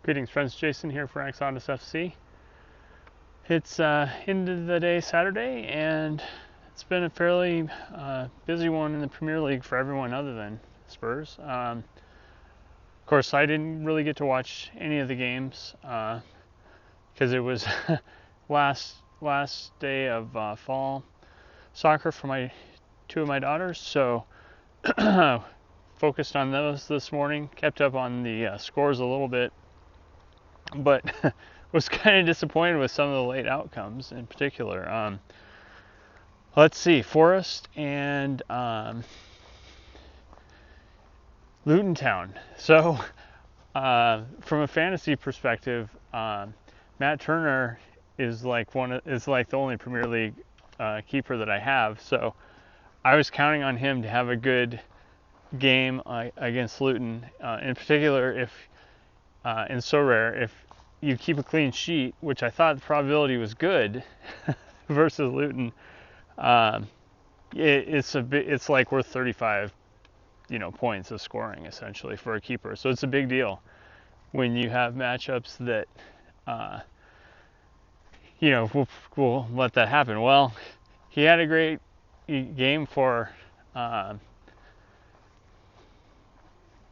Greetings friends, Jason here for AxodysFC. It's end of the day Saturday, and it's been a fairly busy one in the Premier League for everyone other than Spurs. Of course, I didn't really get to watch any of the games because it was last day of fall soccer for two of my daughters, so focused on those this morning, kept up on the scores a little bit, but was kind of disappointed with some of the late outcomes in particular. Let's see, Forest and Luton Town. So from a fantasy perspective, Matt Turner is like the only Premier League keeper that I have. So I was counting on him to have a good game against Luton, in particular if in So Rare, if you keep a clean sheet, which I thought the probability was good versus Luton. It's like worth 35, points of scoring essentially for a keeper. So it's a big deal when you have matchups that, will let that happen. Well, he had a great game for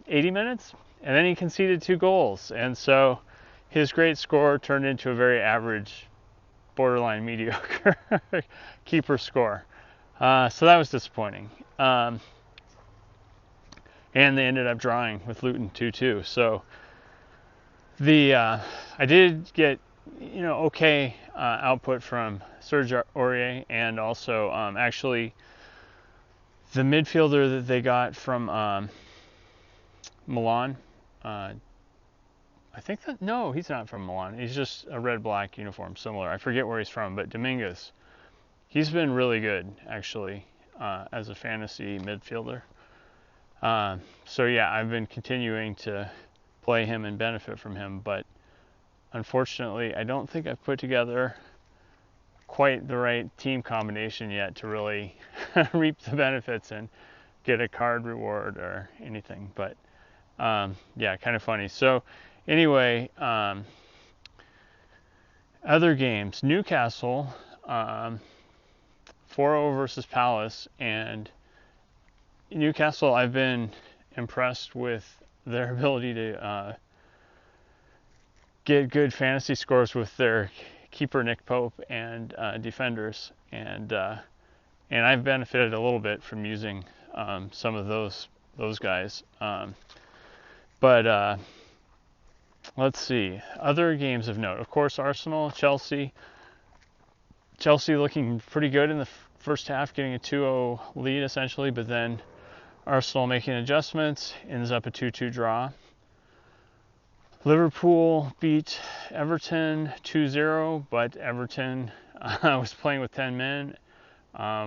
80 minutes, and then he conceded 2 goals, and so his great score turned into a very average, borderline mediocre keeper score. So that was disappointing. And they ended up drawing with Luton 2-2. So I did get okay output from Serge Aurier, and also actually the midfielder that they got from Milan. I think no, he's not from Milan. He's just a red-black uniform, similar. I forget where he's from, but Dominguez. He's been really good, actually, as a fantasy midfielder. So yeah, I've been continuing to play him and benefit from him, but unfortunately, I don't think I've put together quite the right team combination yet to really reap the benefits and get a card reward or anything. But yeah, kind of funny. So anyway, other games. Newcastle, 4-0 versus Palace, and Newcastle, I've been impressed with their ability to get good fantasy scores with their keeper Nick Pope and defenders, and I've benefited a little bit from using some of those guys. But let's see, other games of note. Of course, Arsenal, Chelsea. Chelsea looking pretty good in the first half, getting a 2-0 lead essentially, but then Arsenal making adjustments, ends up a 2-2 draw. Liverpool beat Everton 2-0, but Everton was playing with 10 men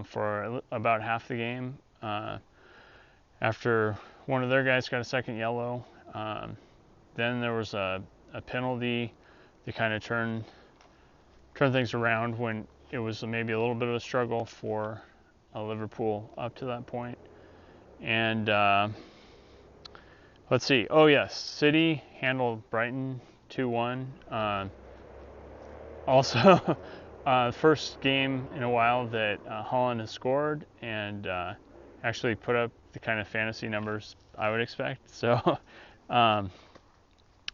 for about half the game after one of their guys got a second yellow. Then there was a penalty to kind of turn things around when it was maybe a little bit of a struggle for Liverpool up to that point. And let's see. Oh yes, City handled Brighton 2-1. Also, first game in a while that Holland has scored and actually put up the kind of fantasy numbers I would expect. So,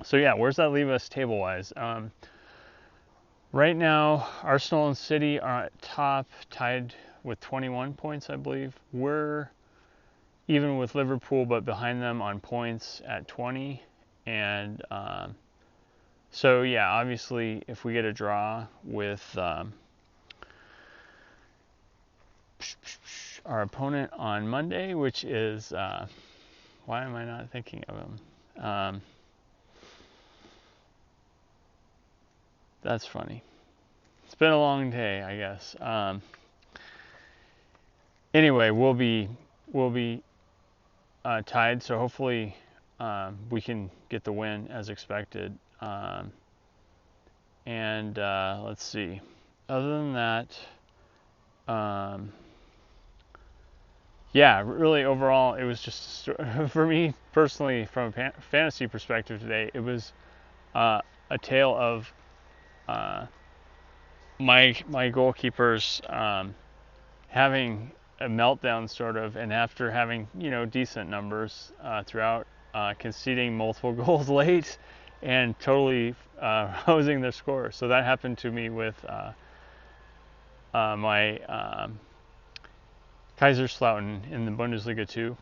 so yeah, where's that leave us table-wise? Right now, Arsenal and City are at top, tied with 21 points, I believe. We're even with Liverpool, but behind them on points at 20. And so, yeah, obviously, if we get a draw with our opponent on Monday, which is, why am I not thinking of him? That's funny. It's been a long day, I guess. Anyway, we'll be tied, so hopefully we can get the win as expected. And let's see. Other than that, yeah, really overall, it was just, for me personally, from a fantasy perspective today, it was a tale of my goalkeepers having a meltdown sort of, and after having decent numbers throughout, conceding multiple goals late and totally hosing their score. So that happened to me with my Kaiserslautern in the Bundesliga 2.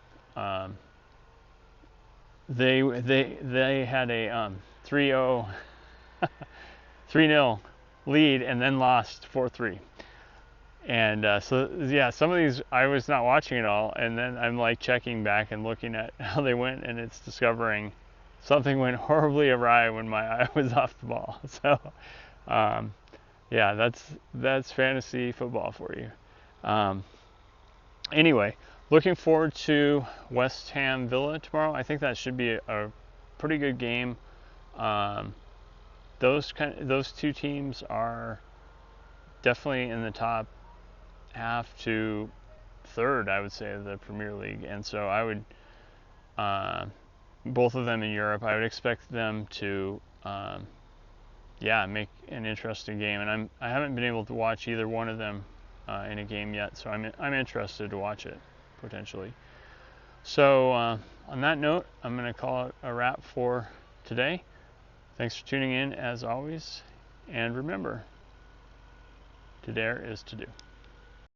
They had a 3-0 3-0 lead and then lost 4-3. And so yeah, some of these I was not watching at all, and then I'm like checking back and looking at how they went, and it's discovering something went horribly awry when my eye was off the ball. So yeah, that's fantasy football for you. Anyway, looking forward to West Ham Villa tomorrow. I think that should be a pretty good game. Those two teams are definitely in the top half to third, I would say, of the Premier League, and so I would both of them in Europe. I would expect them to make an interesting game, and I haven't been able to watch either one of them in a game yet, so I'm interested to watch it potentially. So on that note, I'm going to call it a wrap for today. Thanks for tuning in as always, and remember, to dare is to do.